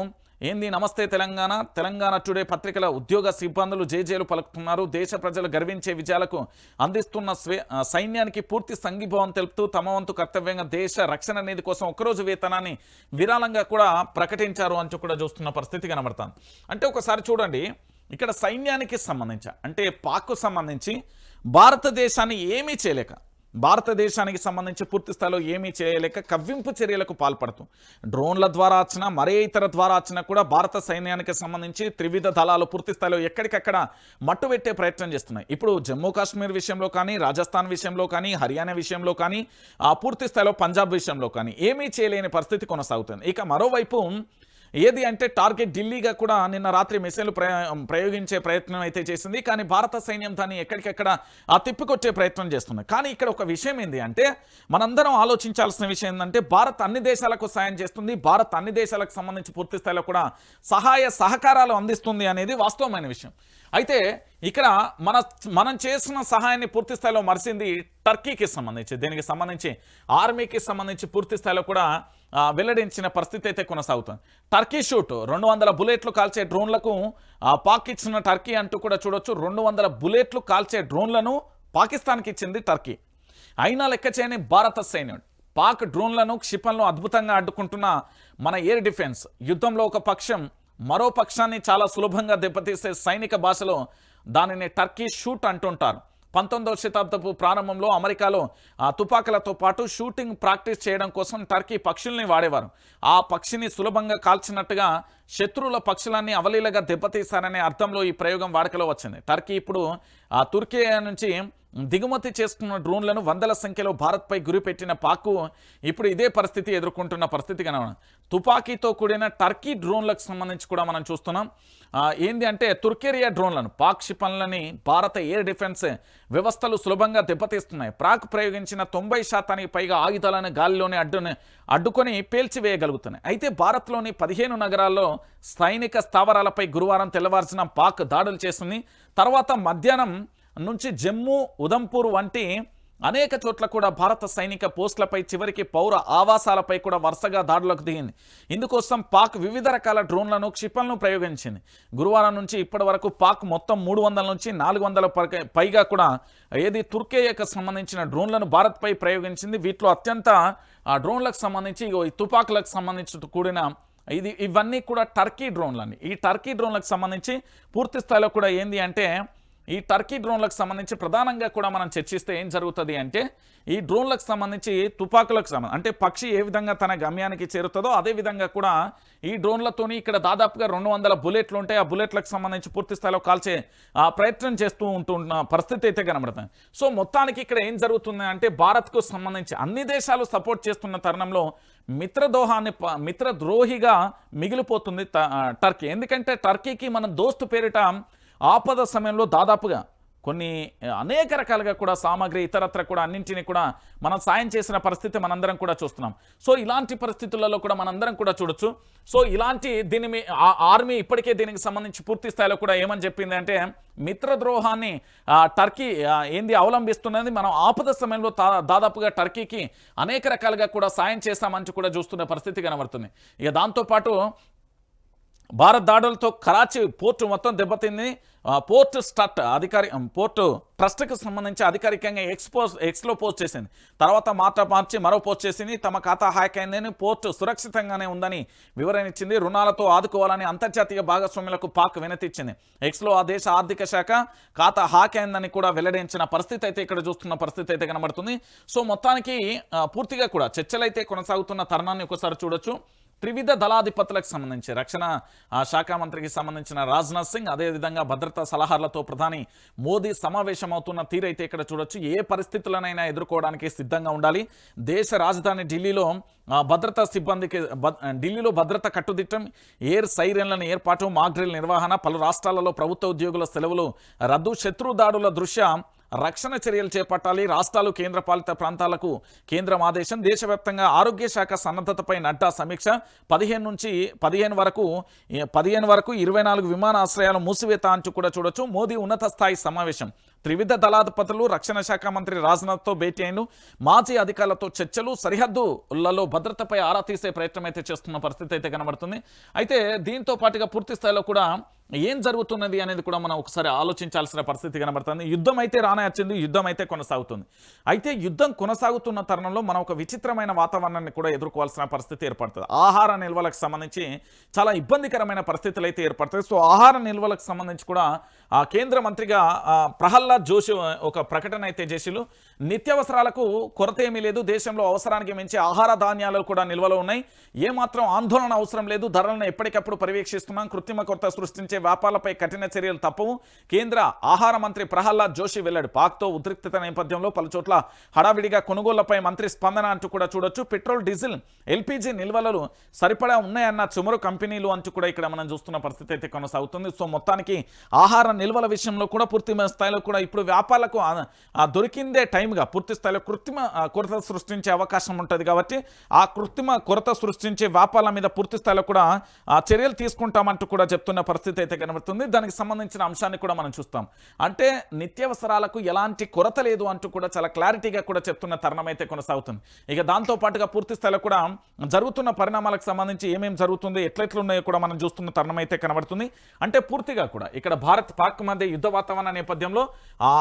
ఏంది నమస్తే తెలంగాణ, తెలంగాణ టుడే పత్రికల ఉద్యోగ సిబ్బందులు జేజేలు పలుకుతున్నారు. దేశ ప్రజలు గర్వించే విజయాలకు అందిస్తున్న సైన్యానికి పూర్తి సంఘీభావం తెలుపుతూ తమ వంతు కర్తవ్యంగా దేశ రక్షణ నిధి కోసం ఒకరోజు వేతనాన్ని విరాళంగా కూడా ప్రకటించారు అంటూ కూడా చూస్తున్న పరిస్థితి కనబడుతుంది. అంటే ఒకసారి చూడండి, ఇక్కడ సైన్యానికి సంబంధించి అంటే పాక్కు సంబంధించి భారతదేశాన్ని ఏమీ చేయలేక, భారతదేశానికి సంబంధించి పూర్తి స్థాయిలో ఏమీ చేయలేక కవ్వింపు చర్యలకు పాల్పడుతూ డ్రోన్ల ద్వారా వచ్చినా మరే ఇతర ద్వారా వచ్చినా కూడా భారత సైన్యానికి సంబంధించి త్రివిధ దళాలు పూర్తి స్థాయిలో ఎక్కడికక్కడ మట్టుబెట్టే ప్రయత్నం చేస్తున్నాయి. ఇప్పుడు జమ్మూ కాశ్మీర్ విషయంలో కానీ, రాజస్థాన్ విషయంలో కానీ, హర్యానా విషయంలో కానీ, పూర్తి స్థాయిలో పంజాబ్ విషయంలో కానీ ఏమీ చేయలేని పరిస్థితి కొనసాగుతుంది. ఇక మరోవైపు ఏది అంటే టార్గెట్ ఢిల్లీగా కూడా నిన్న రాత్రి మిసైల్ ప్రయోగించే ప్రయత్నం అయితే చేసింది. కానీ భారత సైన్యం దాన్ని ఎక్కడికెక్కడ తిప్పికొచ్చే ప్రయత్నం చేస్తుంది. కానీ ఇక్కడ ఒక విషయం ఏంది అంటే మనందరం ఆలోచించాల్సిన విషయం ఏంటంటే భారత్ అన్ని దేశాలకు సాయం చేస్తుంది. భారత్ అన్ని దేశాలకు సంబంధించి పూర్తి స్థాయిలో కూడా సహాయ సహకారాలు అందిస్తుంది అనేది వాస్తవమైన విషయం. అయితే ఇక్కడ మనం చేసిన సహాయాన్ని పూర్తి స్థాయిలో మరిచింది టర్కీకి సంబంధించి, దీనికి సంబంధించి ఆర్మీకి సంబంధించి పూర్తి స్థాయిలో కూడా వెల్లడించిన పరిస్థితి అయితే కొనసాగుతుంది. టర్కీ షూట్ 200 బుల్లెట్లు కాల్చే డ్రోన్లకు పాక్ ఇచ్చిన టర్కీ అంటూ కూడా చూడొచ్చు. 200 బుల్లెట్లు కాల్చే డ్రోన్లను పాకిస్తాన్కి ఇచ్చింది టర్కీ. అయినా లెక్క చేయని భారత సైన్యం పాక్ డ్రోన్లను క్షిపణులను అద్భుతంగా అడ్డుకుంటున్న మన ఎయిర్ డిఫెన్స్ యుద్ధంలో ఒక పక్షం మరో పక్షాన్ని చాలా సులభంగా దెబ్బతీసే సైనిక భాషలో దానిని టర్కీ షూట్ అంటుంటారు. 19వ శతాబ్దపు ప్రారంభంలో అమెరికాలో తుపాకులతో పాటు షూటింగ్ ప్రాక్టీస్ చేయడం కోసం టర్కీ పక్షుల్ని వాడేవారు. ఆ పక్షిని సులభంగా కాల్చినట్టుగా శత్రువుల పక్షులన్నీ అవలీలగా దెబ్బతీశారనే అర్థంలో ఈ ప్రయోగం వాడుకలో వచ్చింది. టర్కీ ఇప్పుడు తుర్కీ నుంచి దిగుమతి చేసుకున్న డ్రోన్లను వందల సంఖ్యలో భారత్పై గురిపెట్టిన పాక్ ఇప్పుడు ఇదే పరిస్థితి ఎదుర్కొంటున్న పరిస్థితి కనబడింది. తుపాకీతో కూడిన టర్కీ డ్రోన్లకు సంబంధించి కూడా మనం చూస్తున్నాం. ఏంది అంటే తుర్కేరియా డ్రోన్లను పాక్ క్షిపణులని భారత ఎయిర్ డిఫెన్స్ వ్యవస్థలు సులభంగా దెబ్బతీస్తున్నాయి. పాక్ ప్రయోగించిన 90% పైగా ఆయుధాలను గాలిలోనే అడ్డుకొని పేల్చివేయగలుగుతున్నాయి. అయితే భారత్లోని 15 నగరాల్లో సైనిక స్థావరాలపై గురువారం తెల్లవారుజామున పాక్ దాడులు చేసింది. తర్వాత మధ్యాహ్నం నుంచి జమ్మూ, ఉదంపూర్ వంటి అనేక చోట్ల కూడా భారత సైనిక పోస్టులపై చివరికి పౌర ఆవాసాలపై కూడా వరుసగా దాడులకు దిగింది. ఇందుకోసం పాక్ వివిధ రకాల డ్రోన్లను క్షిపణులను ప్రయోగించింది. గురువారం నుంచి ఇప్పటి వరకు పాక్ మొత్తం 300 నుంచి 400 పైగా కూడా ఏది తుర్కేయకు సంబంధించిన డ్రోన్లను భారత్పై ప్రయోగించింది. వీటిలో అత్యంత డ్రోన్లకు సంబంధించి ఈ తుపాకులకు సంబంధించి కూడిన ఇవన్నీ కూడా టర్కీ డ్రోన్లని. ఈ టర్కీ డ్రోన్లకు సంబంధించి పూర్తి స్థాయిలో కూడా ఏంది అంటే ఈ టర్కీ డ్రోన్లకు సంబంధించి ప్రధానంగా కూడా మనం చర్చిస్తే ఏం జరుగుతుంది అంటే ఈ డ్రోన్లకు సంబంధించి తుపాకులకు అంటే పక్షి ఏ విధంగా తన గమ్యానికి చేరుతుందో అదేవిధంగా కూడా ఈ డ్రోన్లతోని ఇక్కడ దాదాపుగా 200 బుల్లెట్లు ఉంటాయి. ఆ బుల్లెట్లకు సంబంధించి పూర్తి స్థాయిలో కాల్చే ప్రయత్నం చేస్తూ ఉంటున్న పరిస్థితి అయితే కనబడుతుంది. సో మొత్తానికి ఇక్కడ ఏం జరుగుతుంది అంటే భారత్కు సంబంధించి అన్ని దేశాలు సపోర్ట్ చేస్తున్న తరుణంలో మిత్రద్రోహిగా మిగిలిపోతుంది టర్కీ. ఎందుకంటే టర్కీకి మన దోస్తు పేరిట ఆపద సమయంలో దాదాపుగా కొన్ని అనేక రకాలుగా కూడా సామాగ్రి ఇతరత్ర కూడా అన్నింటినీ కూడా మనం సాయం చేసిన పరిస్థితి మనందరం కూడా చూస్తున్నాం. సో ఇలాంటి పరిస్థితులలో కూడా మనందరం కూడా చూడొచ్చు. సో ఇలాంటి ఆర్మీ ఇప్పటికే దీనికి సంబంధించి పూర్తి స్థాయిలో కూడా ఏమని చెప్పింది అంటే మిత్రద్రోహాన్ని టర్కీ అవలంబిస్తున్నది. మనం ఆపద సమయంలో దాదాపుగా టర్కీకి అనేక రకాలుగా కూడా సాయం చేస్తామని కూడా చూస్తున్న పరిస్థితి కనబడుతుంది. ఇక దాంతోపాటు భారత్ దాడులతో కరాచీ పోర్టు మొత్తం దెబ్బతింది. పోర్టు ట్రస్ట్కి సంబంధించి అధికారికంగా ఎక్స్లో పోస్ట్ చేసింది. తర్వాత మార్చి మరో పోస్ట్ చేసింది. తమ ఖాతా హ్యాక్ అయిందని, పోర్టు సురక్షితంగానే ఉందని వివరణ ఇచ్చింది. రుణాలతో ఆదుకోవాలని అంతర్జాతీయ భాగస్వాములకు పాక్ వినతిచ్చింది. ఎక్స్లో ఆ దేశ ఆర్థిక శాఖ ఖాతా హ్యాక్ అయిందని కూడా వెల్లడించిన పరిస్థితి అయితే ఇక్కడ చూస్తున్న పరిస్థితి అయితే కనబడుతుంది. సో మొత్తానికి పూర్తిగా కూడా చర్చలైతే కొనసాగుతున్న తరుణాన్ని ఒకసారి చూడొచ్చు. త్రివిధ దళాధిపతులకు సంబంధించి రక్షణ శాఖ మంత్రికి సంబంధించిన రాజ్నాథ్ సింగ్, అదేవిధంగా భద్రతా సలహాలతో ప్రధాని మోదీ సమావేశమవుతున్న తీరైతే ఇక్కడ చూడొచ్చు. ఏ పరిస్థితులనైనా ఎదుర్కోవడానికి సిద్ధంగా ఉండాలి. దేశ రాజధాని ఢిల్లీలో భద్రతా సిబ్బందికి ఢిల్లీలో భద్రత కట్టుదిట్టం, ఎయిర్ సైరన్లను ఏర్పాటు, మాక్ డ్రిల్ నిర్వహణ, పలు రాష్ట్రాలలో ప్రభుత్వ ఉద్యోగుల సెలవులు రద్దు, శత్రు దాడుల దృష్ట్యా రక్షణ చర్యలు చేపట్టాలి. రాష్ట్రాలు కేంద్రపాలిత ప్రాంతాలకు కేంద్రం ఆదేశం. దేశవ్యాప్తంగా ఆరోగ్య శాఖ సన్నద్ధతపై నడ్డా సమీక్ష. 15 వరకు 24 విమానాశ్రయాలు మూసివేత అంటూ కూడా చూడొచ్చు. మోదీ ఉన్నత స్థాయి సమావేశం. త్రివిధ దళాధిపతులు రక్షణ శాఖ మంత్రి రాజ్నాథ్తో భేటీ అయిన మాజీ అధికారులతో చర్చలు, సరిహద్దులలో భద్రతపై ఆరా తీసే ప్రయత్నం అయితే చేస్తున్న పరిస్థితి అయితే కనబడుతుంది. అయితే దీంతో పాటుగా పూర్తి స్థాయిలో కూడా ఏం జరుగుతున్నది అనేది కూడా మనం ఒకసారి ఆలోచించాల్సిన పరిస్థితి కనబడుతుంది. యుద్ధం అయితే రానే వచ్చింది, యుద్ధం అయితే కొనసాగుతుంది. అయితే యుద్ధం కొనసాగుతున్న తరుణంలో మనం ఒక విచిత్రమైన వాతావరణాన్ని కూడా ఎదుర్కోవాల్సిన పరిస్థితి ఏర్పడుతుంది. ఆహార నిల్వలకు సంబంధించి చాలా ఇబ్బందికరమైన పరిస్థితులు అయితే ఏర్పడతాయి. సో ఆహార నిల్వలకు సంబంధించి కూడా కేంద్ర మంత్రిగా ప్రహ్లాద్ జోషి ఒక ప్రకటన అయితే చేసిలు. నిత్యావసరాలకు కొరత ఏమీ లేదు, దేశంలో అవసరానికి మించి ఆహార ధాన్యాలు కూడా నిల్వలో ఉన్నాయి, ఏమాత్రం ఆందోళన అవసరం లేదు, ధరలను ఎప్పటికప్పుడు పర్యవేక్షిస్తున్నాం, కృత్రిమ కొరత సృష్టించే వ్యాపారాలపై కఠిన చర్యలు తప్పవు, కేంద్ర ఆహార మంత్రి ప్రహ్లాద్ జోషి వెల్లడి. పాక్తో ఉద్రిక్తత నేపథ్యంలో పలుచోట్ల హడావిడిగా కొనుగోళ్లపై మంత్రి స్పందన అంటూ కూడా చూడొచ్చు. పెట్రోల్, డీజిల్, ఎల్పీజీ నిల్వలు సరిపడా ఉన్నాయన్న చుమరు కంపెనీలు అంటూ కూడా ఇక్కడ మనం చూస్తున్న పరిస్థితి అయితే కొనసాగుతుంది. సో మొత్తానికి ఆహార నిల్వల విషయంలో కూడా పూర్తి స్థాయిలో కూడా ఇప్పుడు వ్యాపారాలకు దొరికిందే టైంగా పూర్తి స్థాయిలో కృత్రిమ కొరత సృష్టించే అవకాశం ఉంటుంది. కాబట్టి ఆ కృత్రిమ కొరత సృష్టించే వ్యాపారాల మీద పూర్తి స్థాయిలో కూడా చర్యలు తీసుకుంటామంటూ కూడా చెప్తున్న పరిస్థితి అయితే కనబడుతుంది. దానికి సంబంధించిన అంశాన్ని కూడా మనం చూస్తాం. అంటే నిత్యావసరాలకు ఎలాంటి కొరత లేదు అంటూ కూడా చాలా క్లారిటీగా కూడా చెప్తున్న తరుణం అయితే కొనసాగుతుంది. ఇక దాంతో పాటుగా పూర్తి స్థాయిలో కూడా జరుగుతున్న పరిణామాలకు సంబంధించి ఏమేమి జరుగుతుందో ఎట్లెట్లున్నాయో కూడా మనం చూస్తున్న తరుణం అయితే కనబడుతుంది. అంటే పూర్తిగా కూడా ఇక్కడ భారత్ పాక్ మధ్య యుద్ధ వాతావరణ నేపథ్యంలో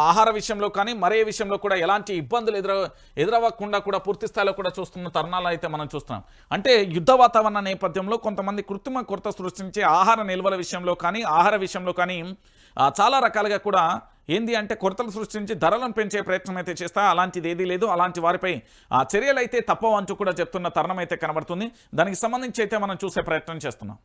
ఆహార విషయంలో కానీ మరే విషయంలో కూడా ఎలాంటి ఇబ్బందులు ఎదురవ్వకుండా కూడా పూర్తి స్థాయిలో కూడా చూస్తున్న తరుణాలు అయితే మనం చూస్తున్నాం. అంటే యుద్ధ వాతావరణ నేపథ్యంలో కొంతమంది కృత్రిమ కొరత సృష్టించే ఆహార నిల్వల విషయంలో కానీ ఆహార విషయంలో కానీ చాలా రకాలుగా కూడా అంటే కొరతలు సృష్టించి ధరలను పెంచే ప్రయత్నం అయితే చేస్తా, అలాంటిది ఏదీ లేదు, అలాంటి వారిపై చర్యలు అయితే తప్పవంటూ కూడా చెప్తున్న తరుణం అయితే కనబడుతుంది. దానికి సంబంధించి అయితే మనం చూసే ప్రయత్నం చేస్తున్నాం.